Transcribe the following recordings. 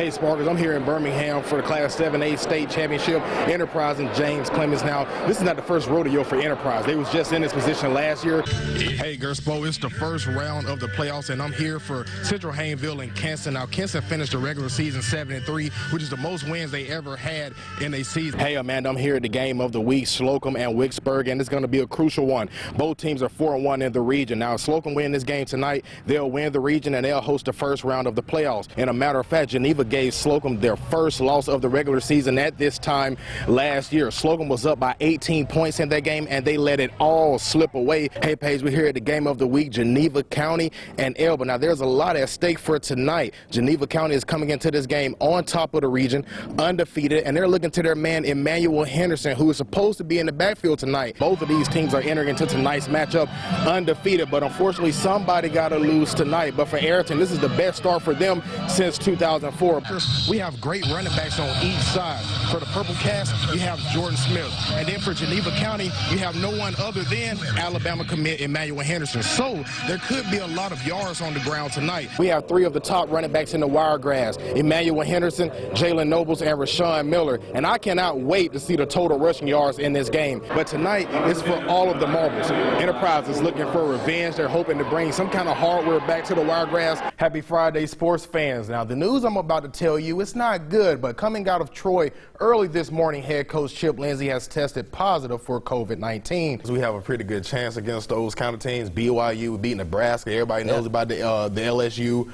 Hey Sparkers, I'm here in Birmingham for the Class 7A State Championship. Enterprise and James Clemens. Now, this is not the first rodeo for Enterprise. They was just in this position last year. Hey Gerspo, it's the first round of the playoffs, and I'm here for Central Haynesville and Kinston. Now, Kinston finished the regular season 7-3, which is the most wins they ever had in a season. Hey Amanda, I'm here at the game of the week, Slocum and Wicksburg, and it's going to be a crucial one. Both teams are 4-1 in the region. Now, if Slocum win this game tonight, they'll win the region and they'll host the first round of the playoffs. And a matter of fact, Geneva gave Slocum their first loss of the regular season at this time last year. Slocum was up by 18 points in that game, and they let it all slip away. Hey, Paige, we're here at the game of the week, Geneva County and Elba. Now, there's a lot at stake for tonight. Geneva County is coming into this game on top of the region, undefeated, and they're looking to their man, Emmanuel Henderson, who is supposed to be in the backfield tonight. Both of these teams are entering into tonight's matchup undefeated, but unfortunately, somebody got to lose tonight. But for Ayrton, this is the best start for them since 2004. We have great running backs on each side. For the Purple Cats, you have Jordan Smith. And then for Geneva County, you have no one other than Alabama commit Emmanuel Henderson. So there could be a lot of yards on the ground tonight. We have three of the top running backs in the Wiregrass: Emmanuel Henderson, Jalen Nobles, and Rashawn Miller. And I cannot wait to see the total rushing yards in this game. But tonight is for all of the marbles. Enterprise is looking for revenge. They're hoping to bring some kind of hardware back to the Wiregrass. Happy Friday, sports fans. Now, the news I'm about to tell you, it's not good, but coming out of Troy early this morning, head coach Chip Lindsey has tested positive for COVID-19. So we have a pretty good chance against those kind of teams. BYU beat Nebraska. Everybody knows about the LSU.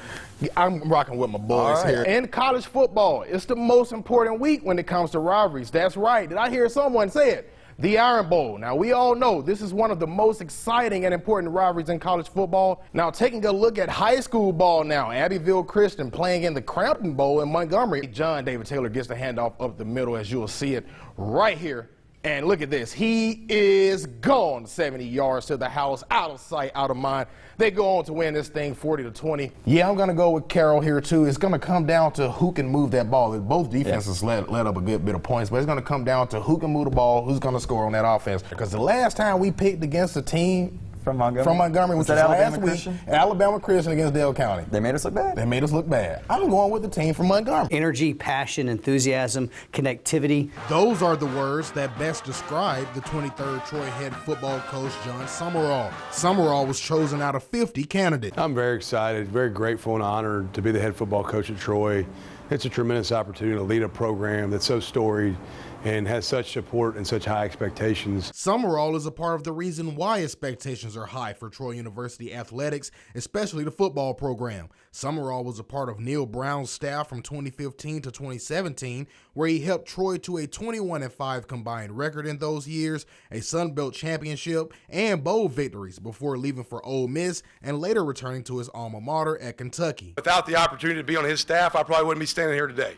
I'm rocking with my boys here. And college football, it's the most important week when it comes to rivalries. That's right. Did I hear someone say it? The Iron Bowl. Now, we all know this is one of the most exciting and important rivalries in college football. Now, taking a look at high school ball now, Abbeville Christian playing in the Crampton Bowl in Montgomery. John David Taylor gets the handoff up the middle, as you'll see it right here. And look at this. He is gone 70 yards to the house, out of sight, out of mind. They go on to win this thing 40-20. Yeah, I'm going to go with Carroll here, too. It's going to come down to who can move that ball. Both defenses let up a good bit of points, but it's going to come down to who can move the ball, who's going to score on that offense. Because the last time we picked against a team from Montgomery, which was last week, Alabama Christian against Dale County. They made us look bad. They made us look bad. I'm going with the team from Montgomery. Energy, passion, enthusiasm, connectivity. Those are the words that best describe the 23rd Troy head football coach, John Summerall. Summerall was chosen out of 50 candidates. I'm very excited, very grateful and honored to be the head football coach at Troy. It's a tremendous opportunity to lead a program that's so storied and has such support and such high expectations. Summerall is a part of the reason why expectations are high for Troy University athletics, especially the football program. Summerall was a part of Neil Brown's staff from 2015 to 2017, where he helped Troy to a 21-5 combined record in those years, a Sun Belt championship, and bowl victories before leaving for Ole Miss and later returning to his alma mater at Kentucky. Without the opportunity to be on his staff, I probably wouldn't be standing here today.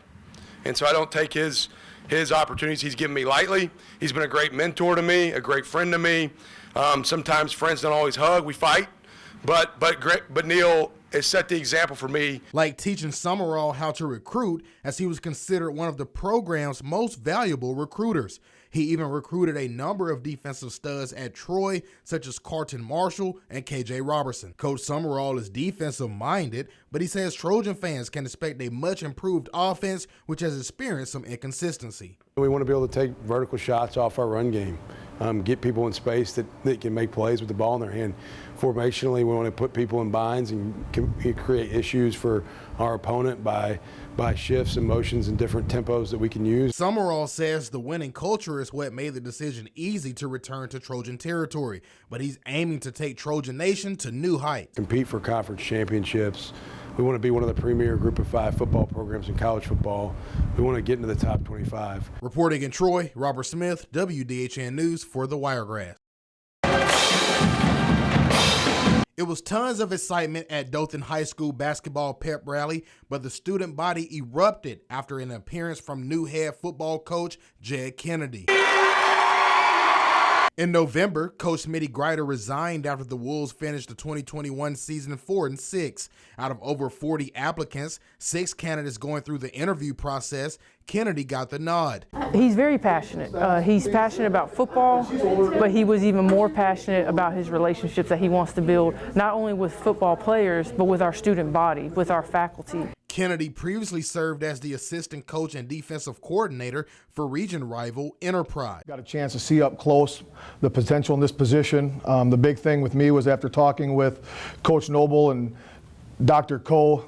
And so I don't take his opportunities he's given me lightly. He's been a great mentor to me, a great friend to me. Sometimes friends don't always hug, we fight, but Neil has set the example for me. Like teaching Summerall how to recruit, as he was considered one of the program's most valuable recruiters. He even recruited a number of defensive studs at Troy, such as Carlton Marshall and KJ Robertson. Coach Summerall is defensive-minded, but he says Trojan fans can expect a much improved offense, which has experienced some inconsistency. We want to be able to take vertical shots off our run game, get people in space that can make plays with the ball in their hand. Formationally, we want to put people in binds and create issues for our opponent by shifts and motions and different tempos that we can use. Summerall says the winning culture is what made the decision easy to return to Trojan territory, but he's aiming to take Trojan Nation to new heights. Compete for conference championships. We want to be one of the premier group of 5 football programs in college football. We want to get into the top 25. Reporting in Troy, Robert Smith, WDHN News for the Wiregrass. It was tons of excitement at Dothan High School basketball pep rally, but the student body erupted after an appearance from new head football coach Jed Kennedy. In November, Coach Smitty Grider resigned after the Wolves finished the 2021 season 4-6. Out of over 40 applicants, 6 candidates going through the interview process, Kennedy got the nod. He's very passionate. He's passionate about football, but he was even more passionate about his relationships that he wants to build, not only with football players, but with our student body, with our faculty. Kennedy previously served as the assistant coach and defensive coordinator for region rival Enterprise. Got a chance to see up close the potential in this position. The big thing with me was after talking with Coach Noble and Dr. Cole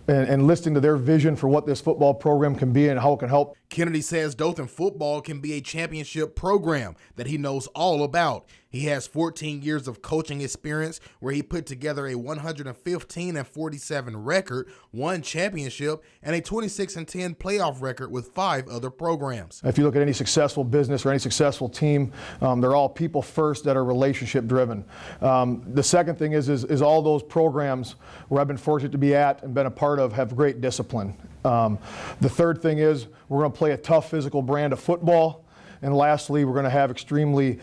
and listening to their vision for what this football program can be and how it can help. Kennedy says Dothan football can be a championship program that he knows all about. He has 14 years of coaching experience where he put together a 115-47 record, 1 championship, and a 26-10 playoff record with 5 other programs. If you look at any successful business or any successful team, they're all people first that are relationship driven. The second thing is all those programs where I've been fortunate to be at and been a part of have great discipline. The third thing is we're going to play a tough physical brand of football. And lastly, we're going to have extremely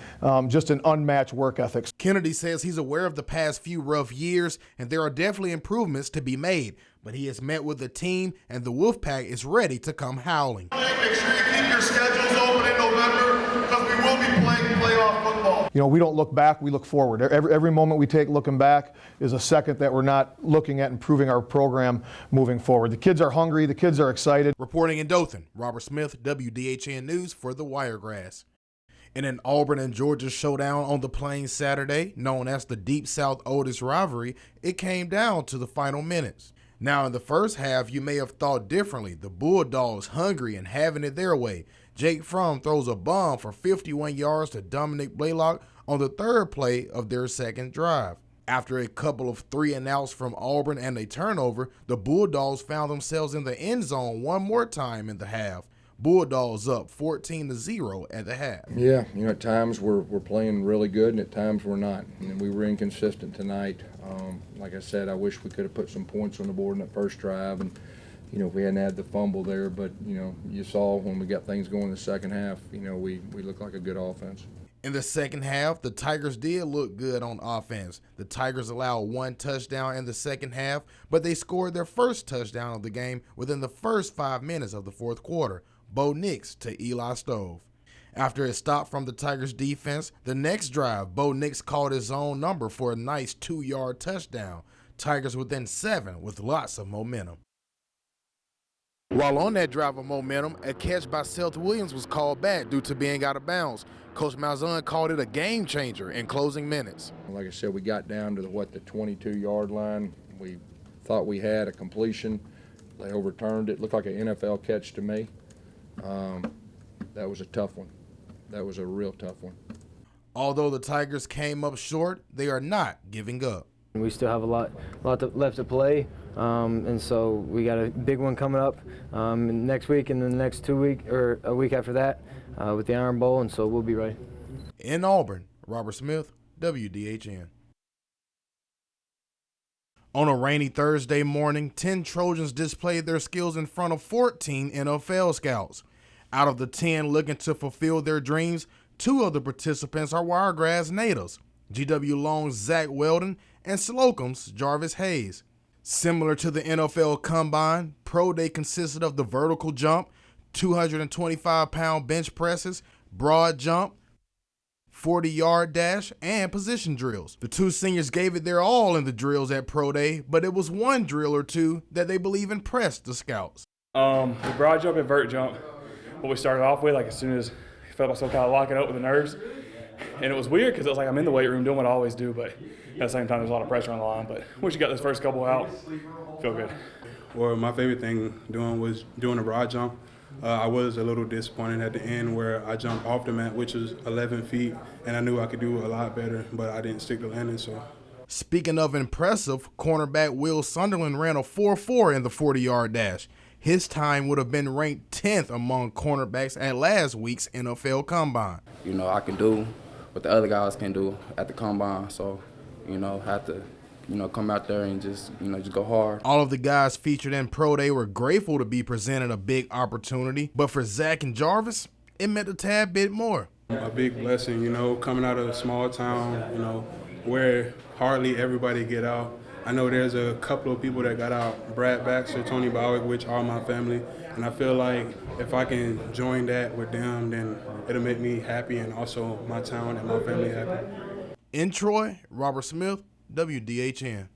just an unmatched work ethic. Kennedy says he's aware of the past few rough years, and there are definitely improvements to be made. But he has met with the team, and the Wolfpack is ready to come howling. Make sure you keep your schedules open in November because we will be playing playoff football. You know, we don't look back, we look forward. Every moment we take looking back is a second that we're not looking at improving our program moving forward. The kids are hungry, the kids are excited. Reporting in Dothan, Robert Smith, WDHN News for the Wiregrass. In an Auburn and Georgia showdown on the Plains Saturday, known as the Deep South Oldest rivalry, it came down to the final minutes. Now in the first half, you may have thought differently. The Bulldogs hungry and having it their way. Jake Fromm throws a bomb for 51 yards to Dominic Blaylock on the third play of their second drive. After a couple of 3-and-outs from Auburn and a turnover, the Bulldogs found themselves in the end zone one more time in the half. Bulldogs up 14-0 at the half. Yeah, you know, at times we're playing really good, and at times we're not. And we were inconsistent tonight. Like I said, I wish we could have put some points on the board in that first drive, and you know, if we hadn't had the fumble there. But you know, you saw when we got things going in the second half, you know, we looked like a good offense. In the second half, the Tigers did look good on offense. The Tigers allowed 1 touchdown in the second half, but they scored their first touchdown of the game within the first 5 minutes of the fourth quarter. Bo Nix to Eli Stove. After a stop from the Tigers defense, the next drive, Bo Nix called his own number for a nice 2-yard touchdown. Tigers within 7 with lots of momentum. While on that drive of momentum, a catch by Seth Williams was called back due to being out of bounds. Coach Malzahn called it a game changer in closing minutes. Like I said, we got down to the 22-yard line. We thought we had a completion. They overturned it. Looked like an NFL catch to me. That was a tough one. That was a real tough one. Although the Tigers came up short, they are not giving up. We still have a lot left to play, and so we got a big one coming up next week, and then the next 2 weeks or a week after that with the Iron Bowl, and so we'll be ready. In Auburn, Robert Smith, WDHN. On a rainy Thursday morning, 10 Trojans displayed their skills in front of 14 NFL scouts. Out of the 10 looking to fulfill their dreams, 2 of the participants are Wiregrass natives, GW Long's Zach Weldon and Slocum's Jarvis Hayes. Similar to the NFL Combine, Pro Day consisted of the vertical jump, 225-pound bench presses, broad jump, 40-yard dash, and position drills. The 2 seniors gave it their all in the drills at Pro Day, but it was one drill or two that they believe impressed the scouts. The broad jump and vert jump, what we started off with, like as soon as I felt myself kind of locking up with the nerves. And it was weird because it was like I'm in the weight room doing what I always do, but at the same time there's a lot of pressure on the line. But once you got this first couple out, feel good. Well, my favorite thing was doing the broad jump. I was a little disappointed at the end where I jumped off the mat, which was 11 feet, and I knew I could do a lot better, but I didn't stick the landing. So. Speaking of impressive, cornerback Will Sunderland ran a 4.4 in the 40-yard dash. His time would have been ranked 10th among cornerbacks at last week's NFL Combine. You know, I can do what the other guys can do at the Combine, so, you know, have to, you know, come out there and just go hard. All of the guys featured in Pro Day were grateful to be presented a big opportunity, but for Zach and Jarvis, it meant a tad bit more. A big blessing, you know, coming out of a small town, you know, where hardly everybody get out. I know there's a couple of people that got out, Brad Baxter, Tony Bowick, which are my family, and I feel like if I can join that with them, then it'll make me happy and also my town and my family happy. In Troy, Robert Smith, WDHN.